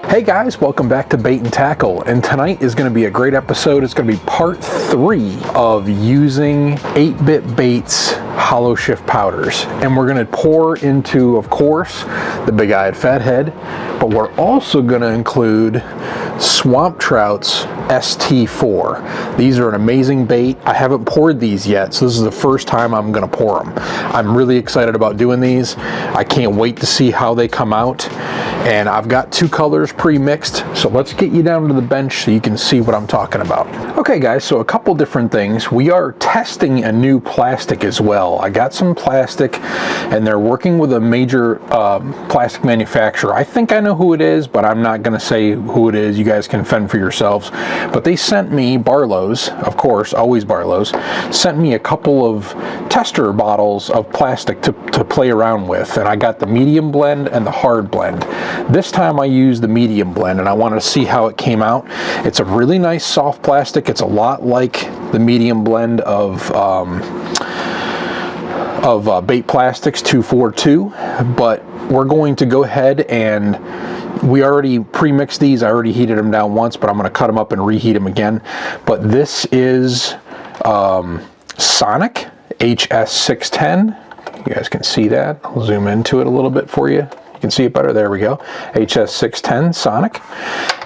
Hey guys, welcome back to Bait and Tackle, and tonight is going to be a great episode. It's going to be part 3 of using 8-bit baits Holoshift powders, and we're going to pour into, of course, the big-eyed fathead, but we're also going to include Swamp Trout's ST4. These are an amazing bait. I haven't poured these yet, so this is the first time I'm going to pour them. I'm really excited about doing these. I can't wait to see how they come out. And I've got 2 colors pre-mixed, so let's get you down to the bench so you can see what I'm talking about. Okay guys, so a couple different things. We are testing a new plastic as well. I got some plastic, and they're working with a major plastic manufacturer. I think I know who it is, but I'm not going to say who it is. You guys can fend for yourselves. But they sent me, Barlow's, of course, always Barlow's, sent me a couple of tester bottles of plastic to play around with, and I got the medium blend and the hard blend. This time I used the medium blend, and I wanted to see how it came out. It's a really nice soft plastic. It's a lot like the medium blend of Bait Plastics 242, but we're going to go ahead and we already pre-mixed these. I already heated them down once, but I'm going to cut them up and reheat them again. But this is Sonic HS610. You guys can see that. I'll zoom into it a little bit for you. You can see it better. There we go. HS610 Sonic.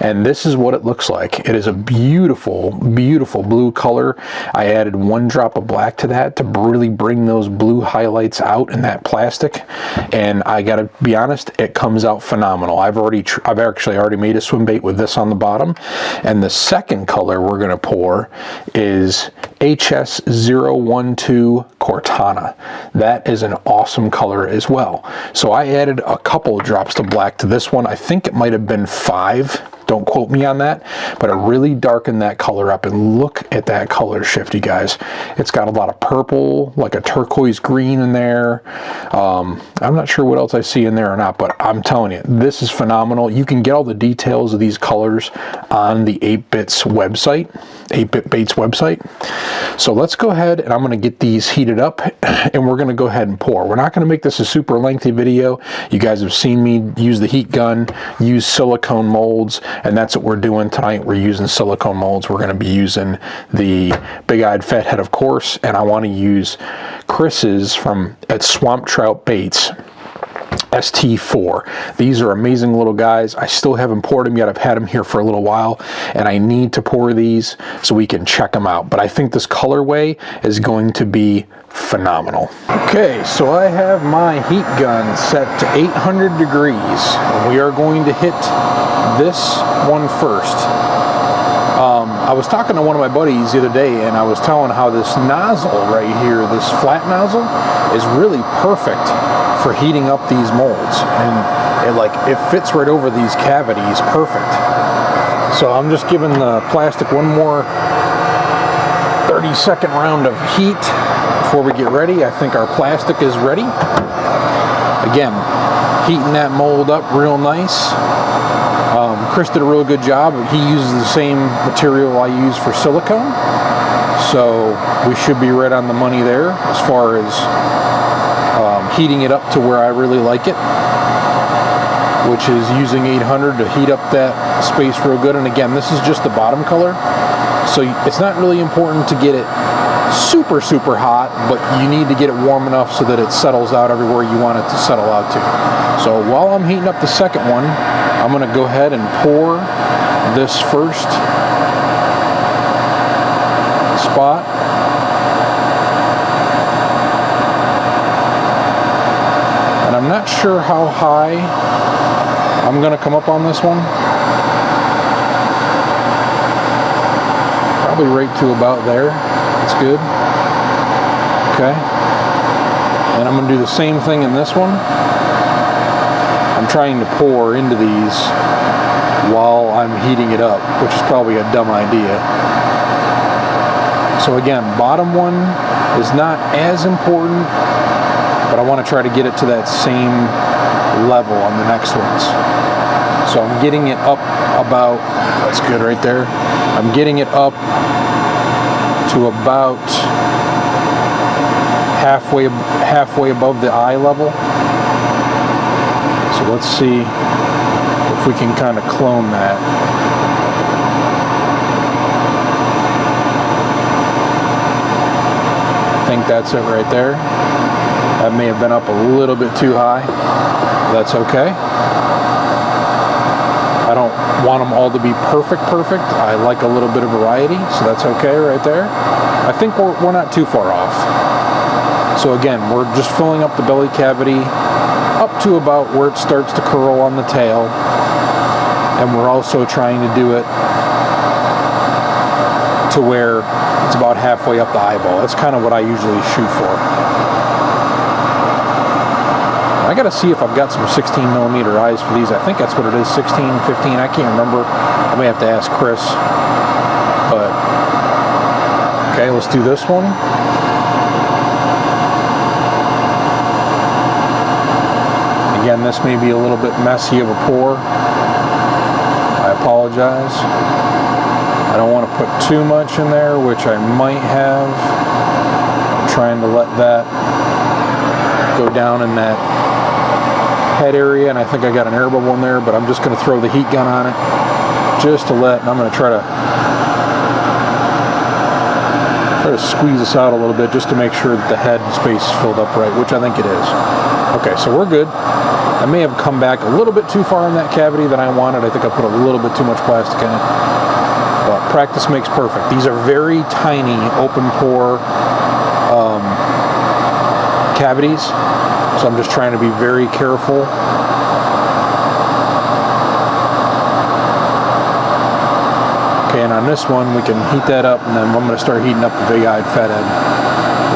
And this is what it looks like. It is a beautiful, beautiful blue color. I added 1 drop of black to that to really bring those blue highlights out in that plastic. And I gotta be honest, it comes out phenomenal. I've actually already made a swim bait with this on the bottom. And the second color we're gonna pour is HS012 Cortana. That is an awesome color as well. So I added a couple of drops of black to this one. I think it might have been 5. Don't quote me on that, but it really darkened that color up, and look at that color shift, you guys. It's got a lot of purple, like a turquoise green in there. I'm not sure what else I see in there or not, but I'm telling you, this is phenomenal. You can get all the details of these colors on the 8-Bits website, 8-Bit Baits website. So let's go ahead, and I'm going to get these heated up, and we're going to go ahead and pour. We're not going to make this a super lengthy video. You guys have seen me use the heat gun, use silicone molds, and that's what we're doing tonight. We're using silicone molds. We're going to be using the big-eyed fathead, of course, and I want to use Chris's at Swamp Trout Baits ST4. These are amazing little guys. I still haven't poured them yet. I've had them here for a little while, and I need to pour these so we can check them out. But I think this colorway is going to be phenomenal. Okay, so I have my heat gun set to 800 degrees, and we are going to hit this one first. I was talking to one of my buddies the other day, and I was telling how this nozzle right here, this flat nozzle, is really perfect for heating up these molds, and it fits right over these cavities perfect. So I'm just giving the plastic one more 30-second round of heat before we get ready. I think our plastic is ready. Again, heating that mold up real nice. Chris did a real good job. He uses the same material I use for silicone, so we should be right on the money there as far as heating it up to where I really like it, which is using 800 to heat up that space real good. And again, this is just the bottom color, so it's not really important to get it super hot, but you need to get it warm enough so that it settles out everywhere you want it to settle out to. So while I'm heating up the second one, I'm going to go ahead and pour this first spot. And I'm not sure how high I'm going to come up on this one. Probably right to about there. That's good. Okay. And I'm going to do the same thing in this one. I'm trying to pour into these while I'm heating it up, which is probably a dumb idea. So again, bottom one is not as important, but I want to try to get it to that same level on the next ones. So I'm getting it up about, that's good right there. I'm getting it up to about halfway above the eye level. So let's see if if we can kind of clone that. I think that's it right there. That may have been up a little bit too high. That's okay. I don't want them all to be perfect. I like a little bit of variety, so that's okay right there. I think we're not too far off. So again, we're just filling up the belly cavity up to about where it starts to curl on the tail. And we're also trying to do it to where it's about halfway up the eyeball. That's kind of what I usually shoot for. I gotta see if I've got some 16mm eyes for these. I think that's what it is, 16, 15, I can't remember. I may have to ask Chris. But, okay, let's do this one. Again, this may be a little bit messy of a pour. I apologize. I don't want to put too much in there, which I might have. I'm trying to let that go down in that head area, and I think I got an air bubble in there, but I'm just going to throw the heat gun on it just to let, and I'm going to try to squeeze this out a little bit just to make sure that the head space is filled up right, which I think it is. Okay, so we're good. I may have come back a little bit too far in that cavity than I wanted. I think I put a little bit too much plastic in it. But practice makes perfect. These are very tiny open pore cavities. So I'm just trying to be very careful. Okay, and on this one, we can heat that up, and then I'm going to start heating up the big-eyed fathead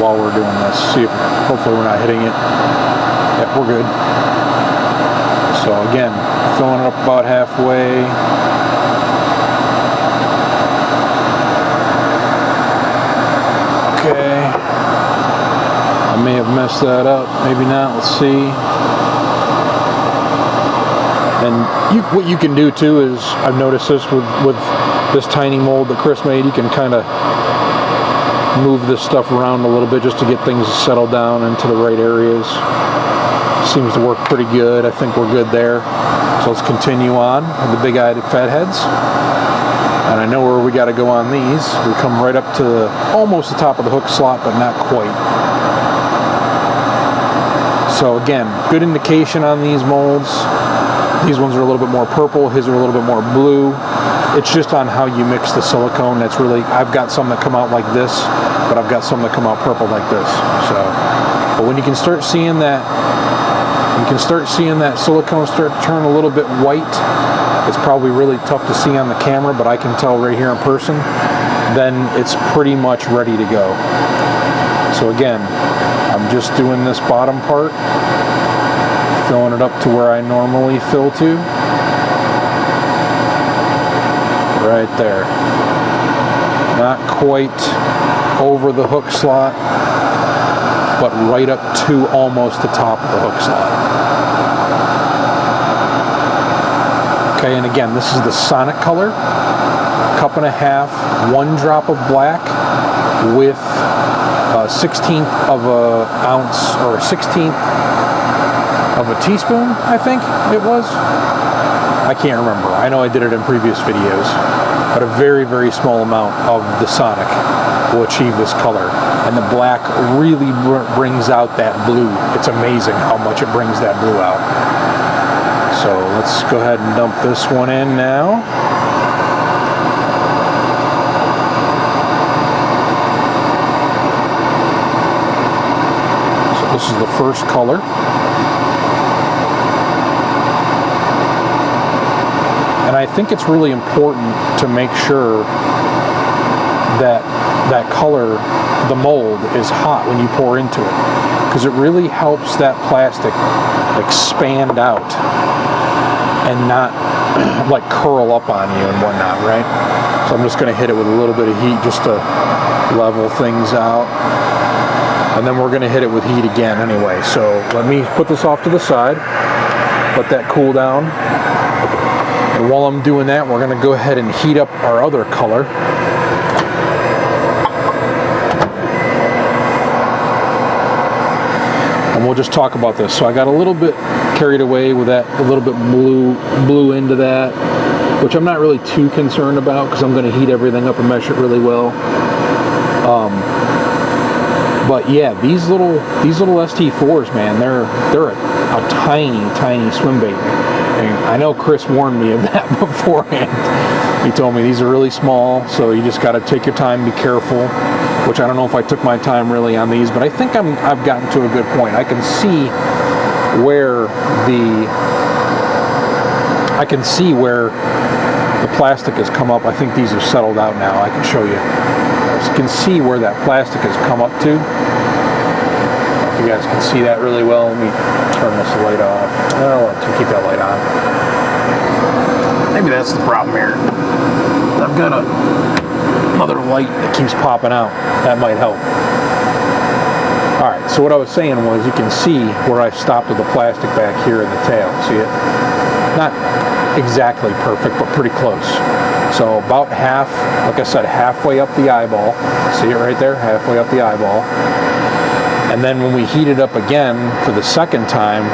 while we're doing this. See if, hopefully we're not hitting it. Yep, we're good. So again, filling it up about halfway. Okay. I may have messed that up. Maybe not. Let's see. And what you can do too is, I've noticed this with this tiny mold that Chris made, you can kind of move this stuff around a little bit just to get things settled down into the right areas. Seems to work pretty good. I think we're good there. So let's continue on with the big-eyed fatheads. And I know where we got to go on these. We come right up to almost the top of the hook slot, but not quite. So again, good indication on these molds. These ones are a little bit more purple. His are a little bit more blue. It's just on how you mix the silicone. That's really, I've got some that come out like this, but I've got some that come out purple like this. So, but when you can start seeing that, silicone start to turn a little bit white. It's probably really tough to see on the camera, but I can tell right here in person. Then it's pretty much ready to go. So again, I'm just doing this bottom part, filling it up to where I normally fill to. Right there. Not quite over the hook slot, but right up to almost the top of the hook slot. Okay, and again, this is the Sonic color. 1.5 cups, 1 drop of black with 1/16 of an ounce, or 1/16 of a teaspoon, I think it was. I can't remember. I know I did it in previous videos, but a very, very small amount of the Sonic will achieve this color. And the black really brings out that blue. It's amazing how much it brings that blue out. So let's go ahead and dump this one in now. So this is the first color. And I think it's really important to make sure that that color, the mold, is hot when you pour into it, because it really helps that plastic expand out and not like curl up on you and whatnot, right? So I'm just going to hit it with a little bit of heat just to level things out. And then we're going to hit it with heat again anyway. So let me put this off to the side, let that cool down. And while I'm doing that, we're going to go ahead and heat up our other color. And we'll just talk about this. So I got a little bit carried away with that, a little bit blew into that, which I'm not really too concerned about because I'm going to heat everything up and mesh it really well. But yeah, these little ST4s, man, they're a tiny swim bait. And I know Chris warned me of that beforehand. He told me these are really small, so you just got to take your time, be careful. Which I don't know if I took my time really on these, but I think I've gotten to a good point. I can see where the plastic has come up. I think these have settled out now. I can show you. You can see where that plastic has come up to. I don't know if you guys can see that really well. Let me turn this light off. Oh, to keep that light on. Maybe that's the problem here. I've got another light that keeps popping out. That might help. Alright, so what I was saying was you can see where I stopped with the plastic back here in the tail. See it? Not exactly perfect, but pretty close. So about half, like I said, halfway up the eyeball. See it right there? Halfway up the eyeball. And then when we heat it up again for the second time,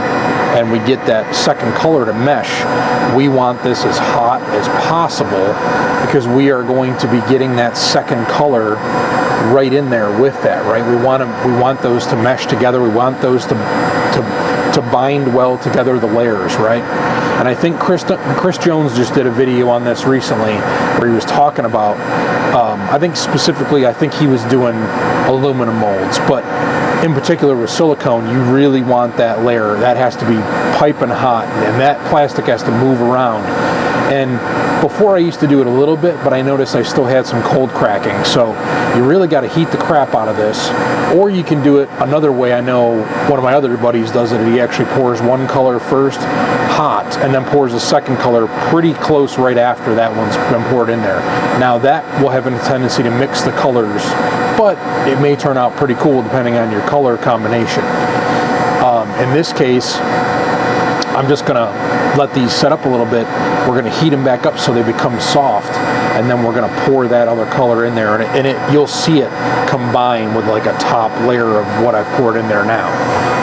and we get that second color to mesh, we want this as hot as possible because we are going to be getting that second color right in there with that, right? We want those to mesh together. We want those to bind well together, the layers, right? And I think Chris Jones just did a video on this recently where he was talking about, I think specifically, I think he was doing aluminum molds, but in particular with silicone, you really want that layer. That has to be piping hot, and that plastic has to move around. And before I used to do it a little bit, but I noticed I still had some cold cracking. So you really got to heat the crap out of this. Or you can do it another way. I know one of my other buddies does it. He actually pours one color first, hot, and then pours a second color pretty close right after that one's been poured in there. Now that will have a tendency to mix the colors, but it may turn out pretty cool depending on your color combination. In this case, I'm just going to let these set up a little bit. We're going to heat them back up so they become soft, and then we're going to pour that other color in there, and you'll see it combine with like a top layer of what I've poured in there now.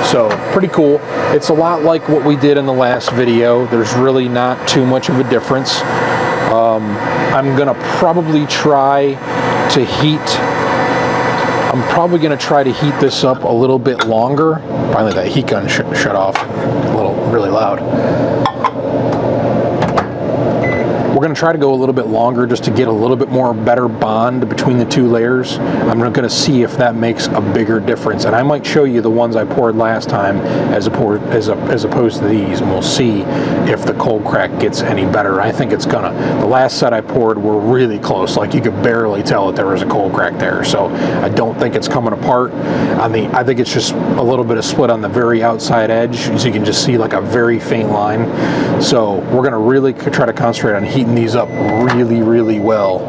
So pretty cool. It's a lot like what we did in the last video. There's really not too much of a difference. I'm going to probably try to heat this up a little bit longer. Finally, that heat gun shut off. Really loud. We're going to try to go a little bit longer just to get a little bit more better bond between the two layers. I'm going to see if that makes a bigger difference, and I might show you the ones I poured last time as opposed to these, and we'll see if the cold crack gets any better. I think it's gonna. The last set I poured were really close, like you could barely tell that there was a cold crack there, so I don't think it's coming apart. I think it's just a little bit of split on the very outside edge, so you can just see like a very faint line. So we're going to really try to concentrate on heating these up really well,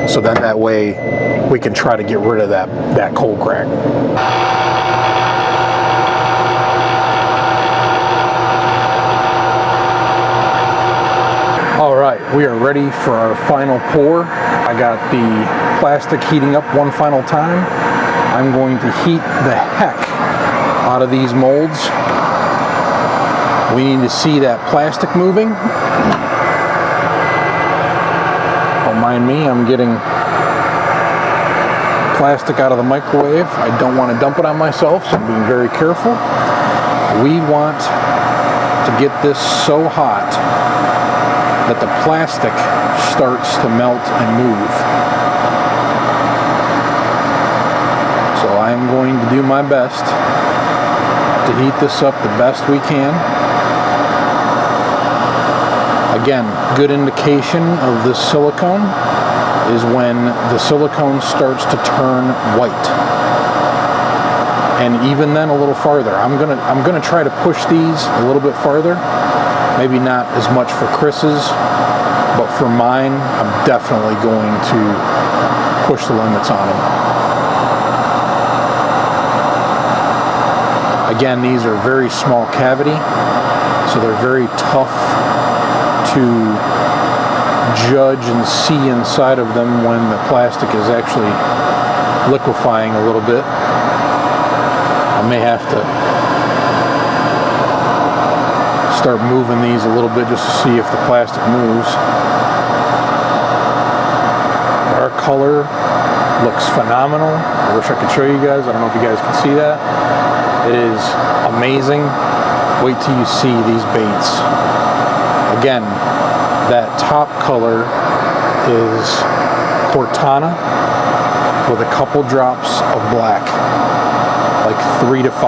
so then that way we can try to get rid of that cold crack. All right, we are ready for our final pour. I got the plastic heating up one final time. I'm going to heat the heck out of these molds. We need to see that plastic moving. Don't mind me, I'm getting plastic out of the microwave. I don't want to dump it on myself, so I'm being very careful. We want to get this so hot that the plastic starts to melt and move. So I'm going to do my best to heat this up the best we can. Again, good indication of this silicone is when the silicone starts to turn white. And even then a little farther. I'm gonna try to push these a little bit farther. Maybe not as much for Chris's, but for mine, I'm definitely going to push the limits on them. Again, these are very small cavity, so they're very tough to judge and see inside of them when the plastic is actually liquefying a little bit. I may have to start moving these a little bit just to see if the plastic moves. Our color looks phenomenal. I wish I could show you guys. I don't know if you guys can see that. It is amazing. Wait till you see these baits. Again, that top color is Cortana with a couple drops of black, like 3 to 5.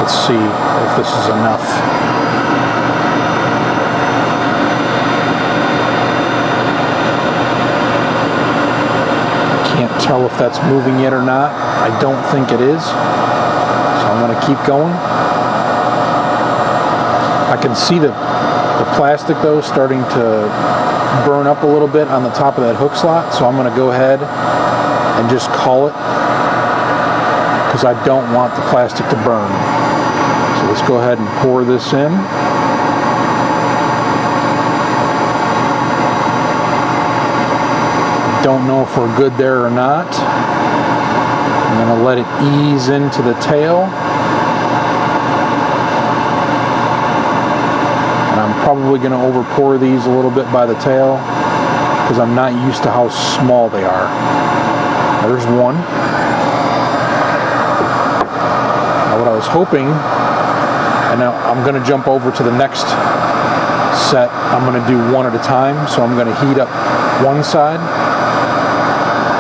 Let's see if this is enough. Can't tell if that's moving yet or not. I don't think it is. So I'm going to keep going. I can see the plastic though starting to burn up a little bit on the top of that hook slot. So I'm going to go ahead and just call it, because I don't want the plastic to burn. So let's go ahead and pour this in. Don't know if we're good there or not. I'm going to let it ease into the tail. And I'm probably going to over pour these a little bit by the tail, because I'm not used to how small they are. There's one. Now what I was hoping, and now I'm going to jump over to the next set. I'm going to do one at a time. So I'm going to heat up one side.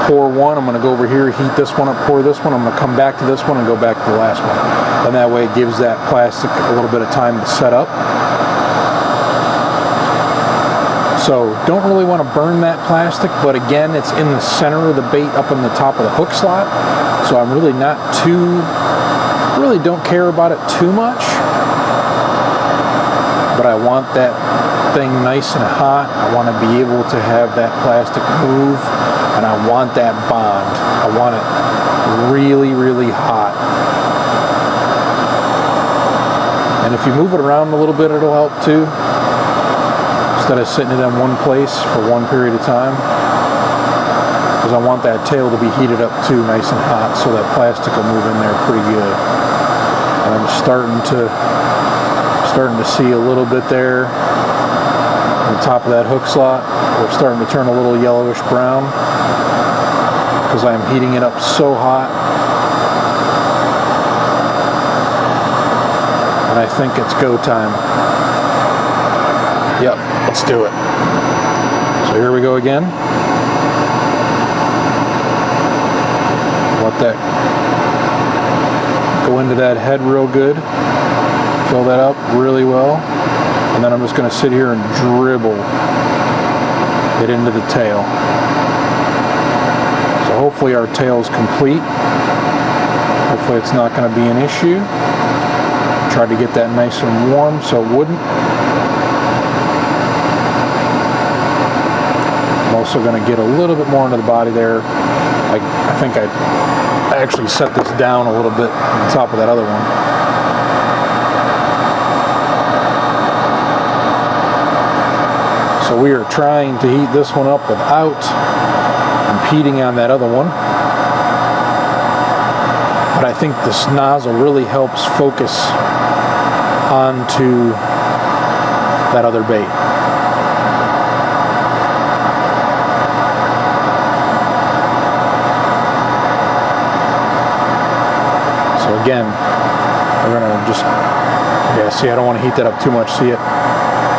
Pour one, I'm going to go over here, heat this one up, pour this one, I'm going to come back to this one and go back to the last one. And that way it gives that plastic a little bit of time to set up. So don't really want to burn that plastic, but again, it's in the center of the bait up in the top of the hook slot. So I'm really really don't care about it too much. But I want that thing nice and hot. I want to be able to have that plastic move. And I want that bond. I want it really, really hot. And if you move it around a little bit, it'll help too. Instead of sitting it in one place for one period of time. Because I want that tail to be heated up too, nice and hot, so that plastic will move in there pretty good. And I'm starting to see a little bit there on the top of that hook slot. We're starting to turn a little yellowish brown, because I'm heating it up so hot. And I think it's go time. Yep, let's do it. So here we go again. Let that go into that head real good. Fill that up really well. And then I'm just going to sit here and dribble it into the tail. So hopefully our tail's complete. Hopefully it's not going to be an issue. Tried to get that nice and warm so it wouldn't. I'm also going to get a little bit more into the body there. I think I actually set this down a little bit on top of that other one. So we are trying to heat this one up without impeding on that other one. But I think this nozzle really helps focus onto that other bait. So again, we're going to just, yeah, see, I don't want to heat that up too much. See it?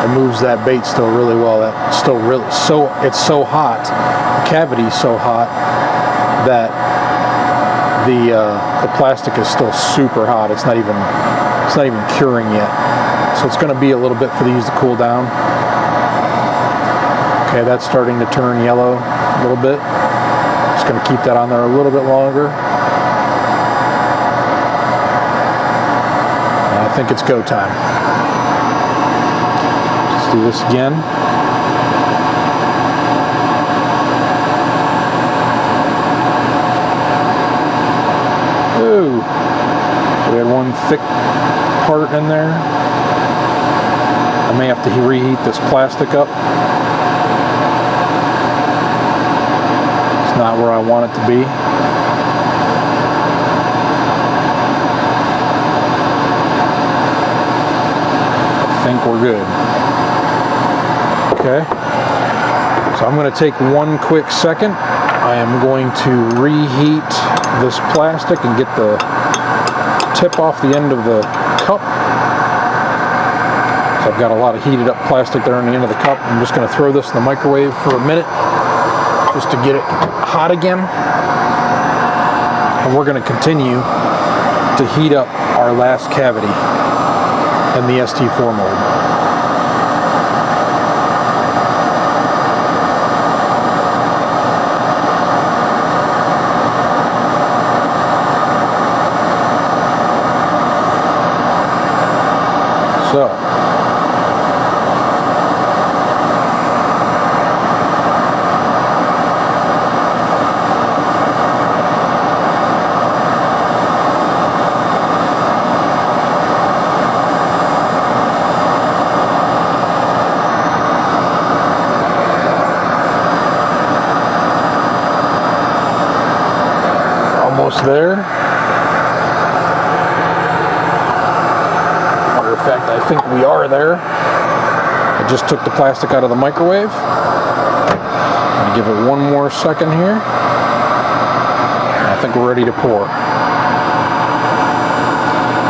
It moves that bait still really well. That's still really, it's so hot, the cavity's so hot that the plastic is still super hot. It's not even curing yet. So it's going to be a little bit for these to cool down. Okay, that's starting to turn yellow a little bit. Just going to keep that on there a little bit longer. And I think it's go time. Do this again. Ooh, we had one thick part in there. I may have to reheat this plastic up. It's not where I want it to be. think we're good. Okay, so I'm going to take one quick second. I am going to reheat this plastic and get the tip off the end of the cup. So I've got a lot of heated up plastic there on the end of the cup. I'm just going to throw this in the microwave for a minute just to get it hot again. And we're going to continue to heat up our last cavity in the ST4 mold. So, almost there. Matter of fact, I think we are there. I just took the plastic out of the microwave. I'm gonna give it one more second here. I think we're ready to pour.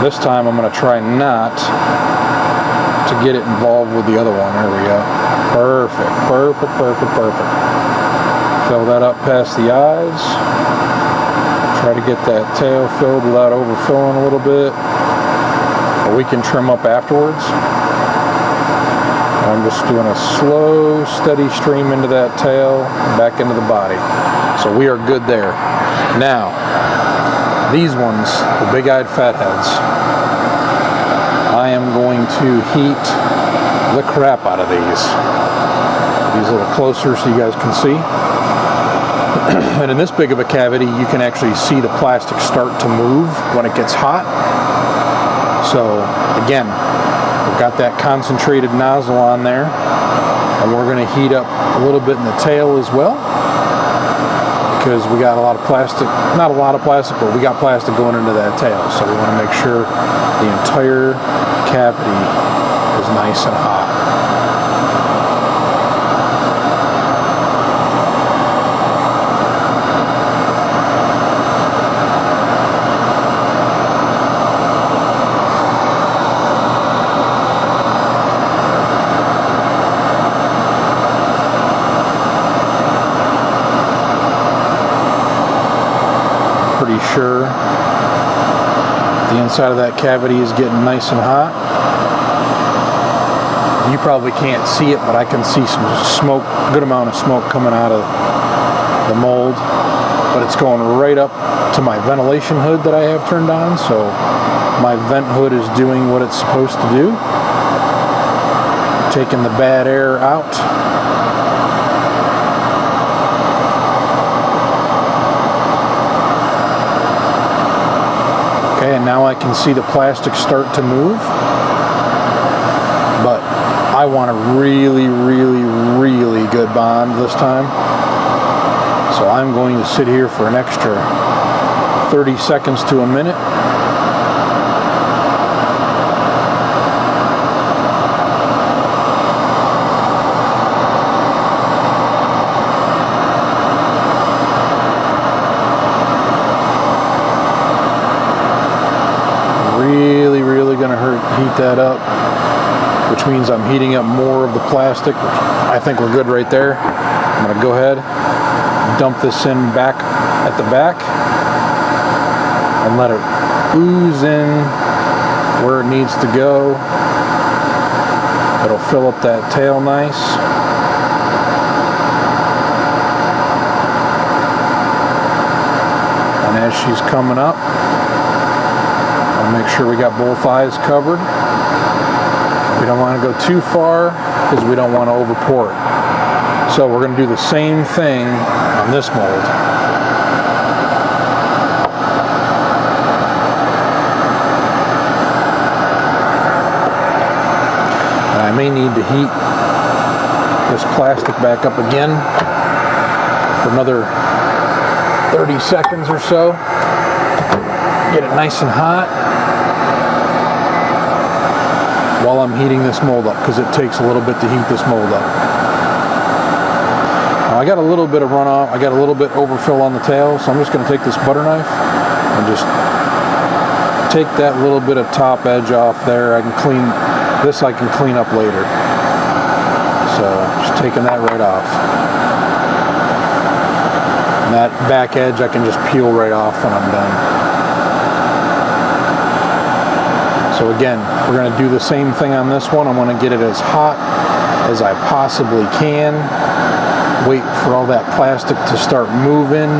This time I'm gonna try not to get it involved with the other one. There we go. Perfect, perfect, perfect, perfect. Fill that up past the eyes. Try to get that tail filled without overfilling a little bit. But we can trim up afterwards. I'm just doing a slow, steady stream into that tail, back into the body. So we are good there. Now, these ones, the big-eyed fatheads, I am going to heat the crap out of these. These a little closer so you guys can see. And in this big of a cavity, you can actually see the plastic start to move when it gets hot. So again, we've got that concentrated nozzle on there, and we're going to heat up a little bit in the tail as well, because we got a lot of plastic, not a lot of plastic, but we got plastic going into that tail. So we want to make sure the entire cavity is nice and hot. Sure the inside of that cavity is getting nice and hot. You probably can't see it, but I can see some smoke, good amount of smoke coming out of the mold, but it's going right up to my ventilation hood that I have turned on, so my vent hood is doing what it's supposed to do, taking the bad air out. Okay, and now I can see the plastic start to move, but I want a really, really, really good bond this time. So I'm going to sit here for an extra 30 seconds to a minute. Heat that up, which means I'm heating up more of the plastic, which I think we're good right there. I'm going to go ahead, dump this in back at the back, and let it ooze in where it needs to go. It'll fill up that tail nice. And as she's coming up, make sure we got both eyes covered. We don't want to go too far because we don't want to over pour it. So we're going to do the same thing on this mold. And I may need to heat this plastic back up again for another 30 seconds or so. Get it nice and hot. while I'm heating this mold up, because it takes a little bit to heat this mold up. Now I got a little bit of runoff, I got a little bit overfill on the tail, so I'm just going to take this butter knife and just take that little bit of top edge off there. I can clean this, I can clean up later. So just taking that right off. And that back edge I can just peel right off when I'm done. So again, we're going to do the same thing on this one. I'm going to get it as hot as I possibly can. Wait for all that plastic to start moving.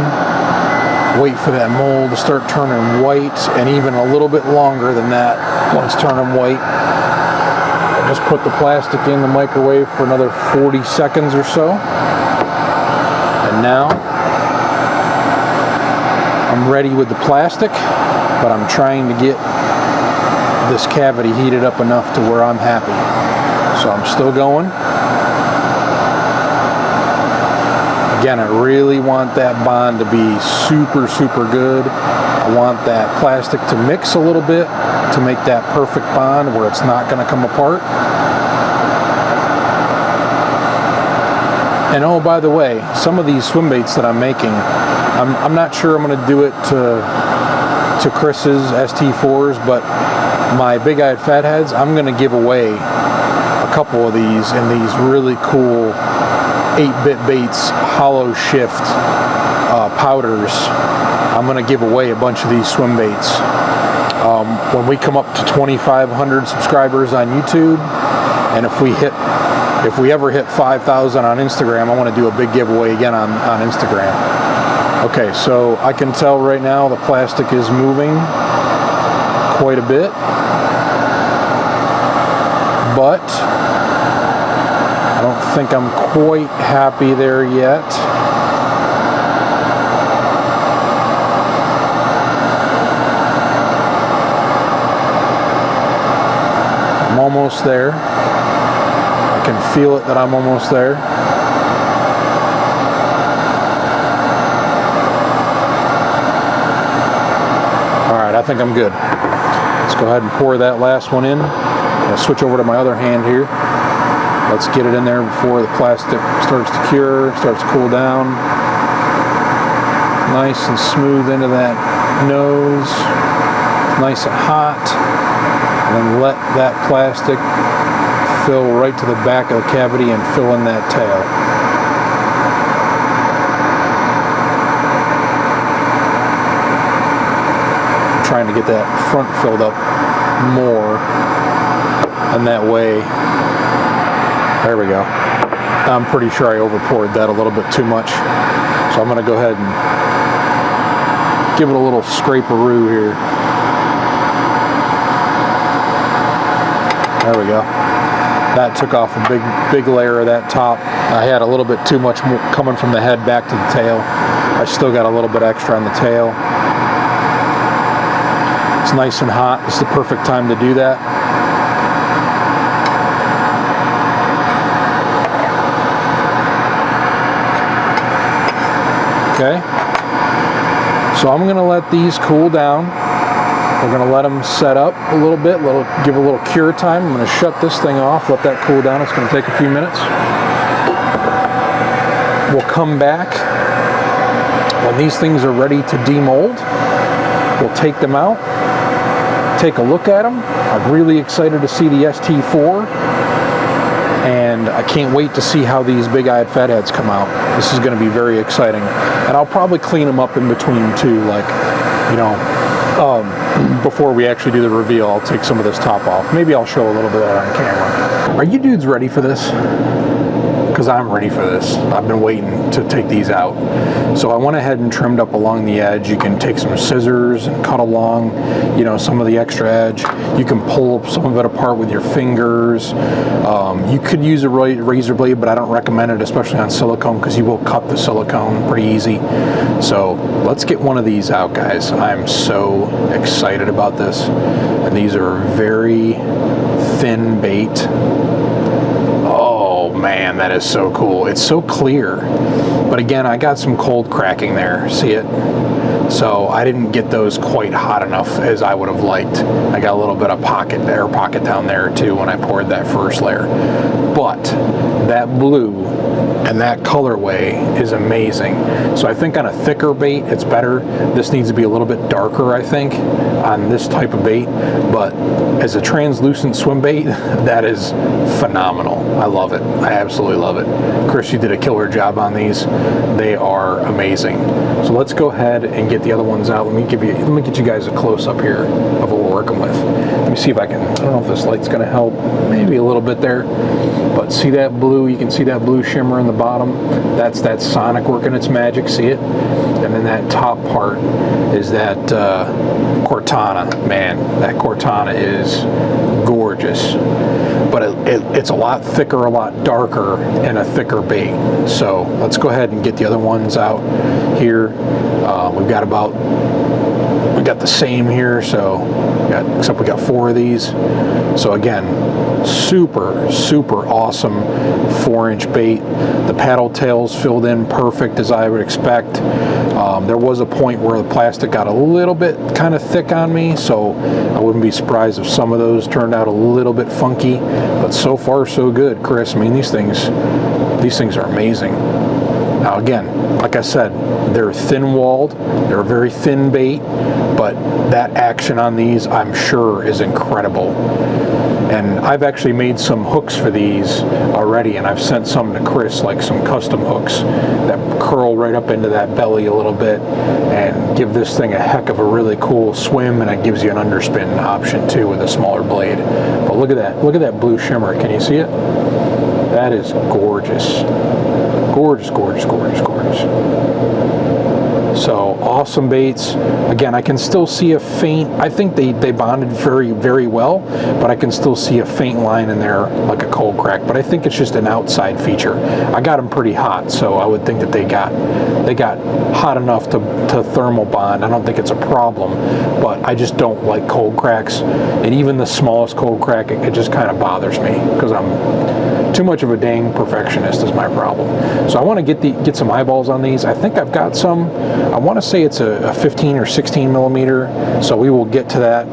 Wait for that mold to start turning white, and even a little bit longer than that when it's turning white. I just put the plastic in the microwave for another 40 seconds or so. And now I'm ready with the plastic, but I'm trying to get this cavity heated up enough to where I'm happy. So I'm still going. Again, I really want that bond to be super, super good. I want that plastic to mix a little bit to make that perfect bond where it's not going to come apart. And oh, by the way, some of these swim baits that I'm making, I'm not sure I'm going to do it to Chris's ST4s, but my big-eyed fatheads, I'm going to give away a couple of these in these really cool 8-bit baits Holoshift powders. I'm going to give away a bunch of these swim baits. When we come up to 2,500 subscribers on YouTube, and if we ever hit 5,000 on Instagram, I want to do a big giveaway again on Instagram. Okay, so I can tell right now the plastic is moving quite a bit, but I don't think I'm quite happy there yet. I'm almost there. I can feel it that I'm almost there. Alright, I think I'm good. Let's go ahead and pour that last one in. I'm going to switch over to my other hand here. Let's get it in there before the plastic starts to cure, starts to cool down. Nice and smooth into that nose. Nice and hot. And then let that plastic fill right to the back of the cavity and fill in that tail. I'm trying to get that front filled up more, and that way, there we go. I'm pretty sure I overpoured that a little bit too much, so I'm going to go ahead and give it a little scraperoo here. There we go. That took off a big layer of that top. I had a little bit too much coming from the head back to the tail. I still got a little bit extra on the tail. It's nice and hot. It's the perfect time to do that. Okay. So I'm going to let these cool down. We're going to let them set up a little bit, give a little cure time. I'm going to shut this thing off, let that cool down. It's going to take a few minutes. We'll come back when these things are ready to demold. We'll take them out, take a look at them. I'm really excited to see the ST4, and I can't wait to see how these big-eyed fatheads come out. This is going to be very exciting, and I'll probably clean them up in between too, like, you know, before we actually do the reveal. I'll take some of this top off. Maybe I'll show a little bit of that on camera. Are you dudes ready for this? Because I'm ready for this. I've been waiting to take these out. So I went ahead and trimmed up along the edge. You can take some scissors and cut along, you know, some of the extra edge. You can pull some of it apart with your fingers. You could use a razor blade, but I don't recommend it, especially on silicone, because you will cut the silicone pretty easy. So let's get one of these out, guys. I'm so excited about this. And these are very thin bait. Man, that is so cool. It's so clear. But again, I got some cold cracking there, see it? So I didn't get those quite hot enough as I would have liked. I got a little bit of air pocket down there too when I poured that first layer. But that blue and that colorway is amazing. So I think on a thicker bait, it's better. This needs to be a little bit darker, I think, on this type of bait. But as a translucent swim bait, that is phenomenal. I love it. I absolutely love it. Chris, you did a killer job on these. They are amazing. So let's go ahead and get the other ones out. Let me get you guys a close up here of what we're working with. Let me see if I don't know if this light's gonna help. Maybe a little bit there. But see that blue? You can see that blue shimmer in the bottom. That's that Sonic working its magic. See it? And then that top part is that Cortana. Man, that Cortana is gorgeous. But it's a lot thicker, a lot darker, and a thicker bait. So let's go ahead and get the other ones out here. We got the same here, except we got 4 of these. So again, super awesome 4-inch bait. The paddle tails filled in perfect as I would expect. There was a point where the plastic got a little bit kind of thick on me, so I wouldn't be surprised if some of those turned out a little bit funky. But so far so good, Chris. I mean, these things are amazing. Now again, like I said, they're thin-walled, they're a very thin bait, but that action on these, I'm sure, is incredible. And I've actually made some hooks for these already, and I've sent some to Chris, like some custom hooks that curl right up into that belly a little bit and give this thing a heck of a really cool swim, and it gives you an underspin option too with a smaller blade. But look at that blue shimmer. Can you see it? That is gorgeous. Gorgeous, gorgeous, gorgeous, gorgeous. So awesome baits. Again, I can still see a faint, I think they bonded very, very well, but I can still see a faint line in there like a cold crack, but I think it's just an outside feature. I got them pretty hot, so I would think that they got hot enough to thermal bond. I don't think it's a problem, but I just don't like cold cracks, and even the smallest cold crack, it just kind of bothers me because I'm too much of a dang perfectionist is my problem. So I want to get some eyeballs on these. I think I've got some. I want to say it's a 15 or 16 millimeter, so we will get to that.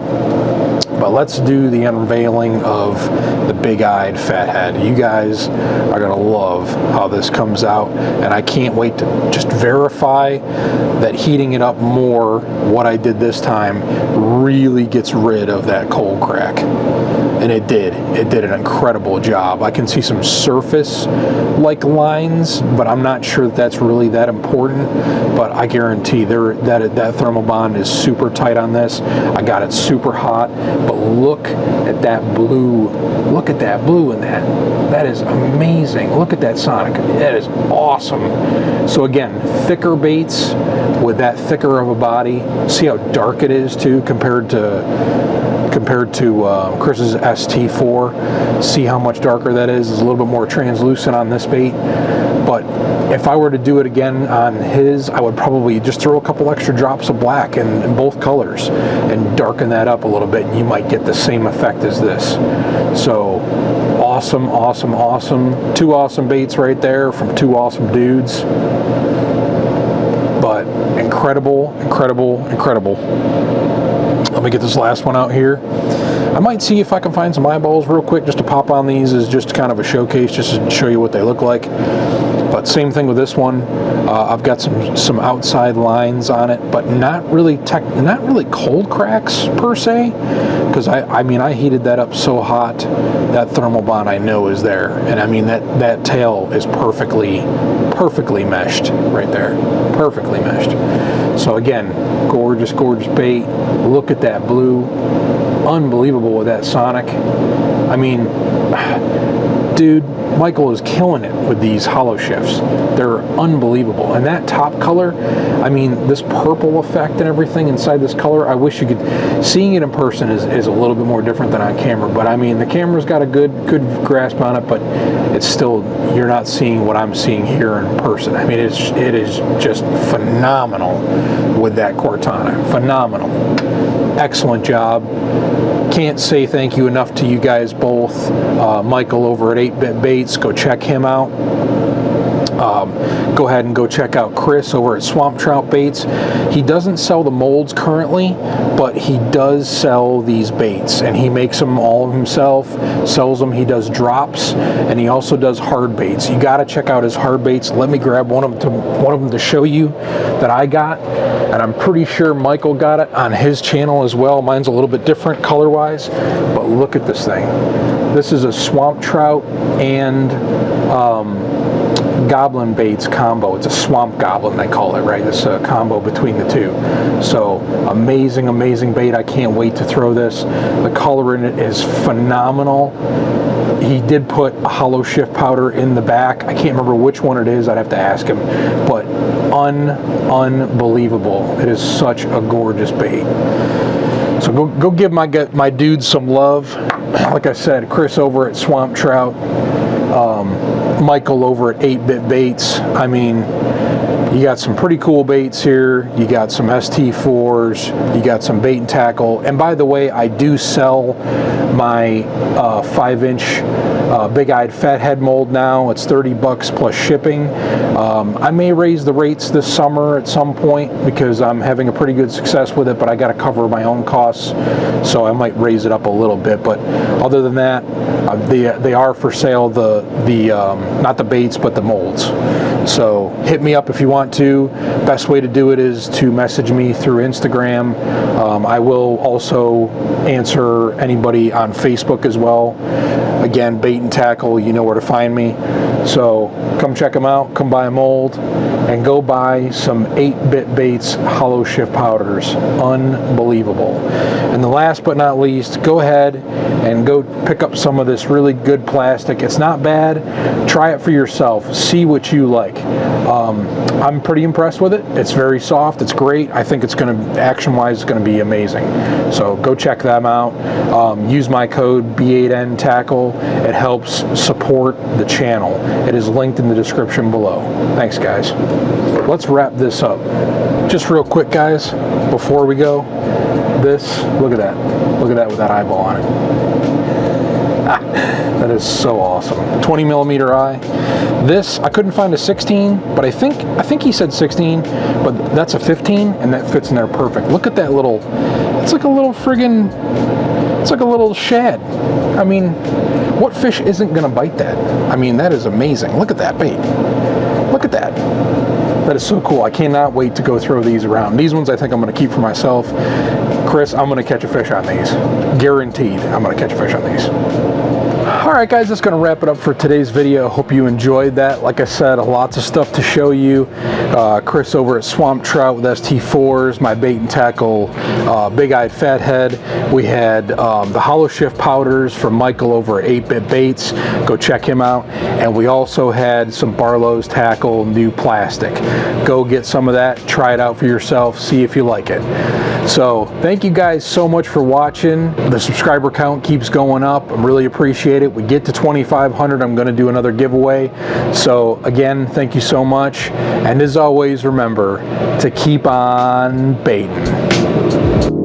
But let's do the unveiling of the big-eyed fathead. You guys are going to love how this comes out, and I can't wait to just verify that heating it up more, what I did this time, really gets rid of that cold crack. And it did. It did an incredible job. I can see some surface-like lines, but I'm not sure that that's really that important. But I guarantee that thermal bond is super tight on this. I got it super hot. But look at that blue. Look at that blue in that. That is amazing. Look at that Sonic. That is awesome. So again, thicker baits with that thicker of a body. See how dark it is too compared to Chris's ST4. See how much darker that is. It's a little bit more translucent on this bait. But if I were to do it again on his, I would probably just throw a couple extra drops of black in both colors and darken that up a little bit, and you might get the same effect as this. So awesome, awesome, awesome. 2 awesome baits right there from 2 awesome dudes. But incredible, incredible, incredible. Let me get this last one out here. I might see if I can find some eyeballs real quick just to pop on these as just kind of a showcase, just to show you what they look like. But same thing with this one. I've got some outside lines on it, but not really cold cracks per se, because I mean I heated that up so hot. That thermal bond I know is there, and I mean that tail is perfectly meshed right there, perfectly meshed. So again, gorgeous, gorgeous bait. Look at that blue, unbelievable with that Sonic. I mean, dude, Michael is killing it with these Holoshifts. They're unbelievable. And that top color, I mean, this purple effect and everything inside this color, I wish you could, seeing it in person is a little bit more different than on camera, but I mean, the camera's got a good grasp on it, but it's still, you're not seeing what I'm seeing here in person. I mean, it is just phenomenal with that Cortana. Phenomenal. Excellent job. Can't say thank you enough to you guys both. Michael over at 8-Bit Baits, go check him out. go ahead and go check out Chris over at Swamp Trout Baits. He doesn't sell the molds currently, but he does sell these baits, and he makes them all himself, sells them. He does drops, and he also does hard baits. You got to check out his hard baits. Let me grab one of them to show you that I got, and I'm pretty sure Michael got it on his channel as well. Mine's a little bit different color-wise, but look at this thing. This is a Swamp Trout and goblin baits combo. It's a swamp goblin, they call it, right? This combo between the two. So amazing bait. I can't wait to throw this. The color in it is phenomenal. He did put a Holoshift powder in the back. I can't remember which one it is. I'd have to ask him, but unbelievable. It is such a gorgeous bait. So go give my dudes some love. Like I said, Chris over at Swamp Trout, Michael over at 8-Bit Baits. I mean, you got some pretty cool baits here. You got some ST4s. You got some bait and tackle. And by the way, I do sell my 5-inch big-eyed fathead mold now. It's $30 plus shipping. I may raise the rates this summer at some point because I'm having a pretty good success with it, but I got to cover my own costs, so I might raise it up a little bit. But other than that, they are for sale, not the baits, but the molds. So hit me up if you want to. Best way to do it is to message me through Instagram. I will also answer anybody on Facebook as well. Again, Bait and Tackle, you know where to find me. So come check them out, come buy a mold, and go buy some 8-Bit Baits Holoshift Powders. Unbelievable. And the last but not least, go ahead and go pick up some of this really good plastic. It's not bad. Try it for yourself. See what you like. I'm pretty impressed with it. It's very soft. It's great. I think it's going to, action-wise, it's going to be amazing. So go check them out. Use my code B8N Tackle. It helps support the channel. It is linked in the description below. Thanks, guys. Let's wrap this up. Just real quick, guys, before we go, look at that. Look at that with that eyeball on it. That is so awesome. 20mm eye. This, I couldn't find a 16, but I think he said 16, but that's a 15, and that fits in there perfect. Look at that little, it's like a little friggin', it's like a little shad. I mean, what fish isn't gonna bite that? I mean, that is amazing. Look at that bait. Look at that. That is so cool. I cannot wait to go throw these around. These ones I think I'm gonna keep for myself. Chris, I'm gonna catch a fish on these. Guaranteed, I'm gonna catch a fish on these. Alright guys, that's going to wrap it up for today's video. Hope you enjoyed that. Like I said, lots of stuff to show you. Chris over at Swamp Trout with ST4s, my Bait and Tackle big-eyed fathead. We had the Holoshift Powders from Michael over at 8-Bit Baits. Go check him out. And we also had some Barlow's Tackle new plastic. Go get some of that, try it out for yourself, see if you like it. So thank you guys so much for watching. The subscriber count keeps going up. I really appreciate it. We get to 2,500, I'm going to do another giveaway. So again, thank you so much. And as always, remember to keep on baiting.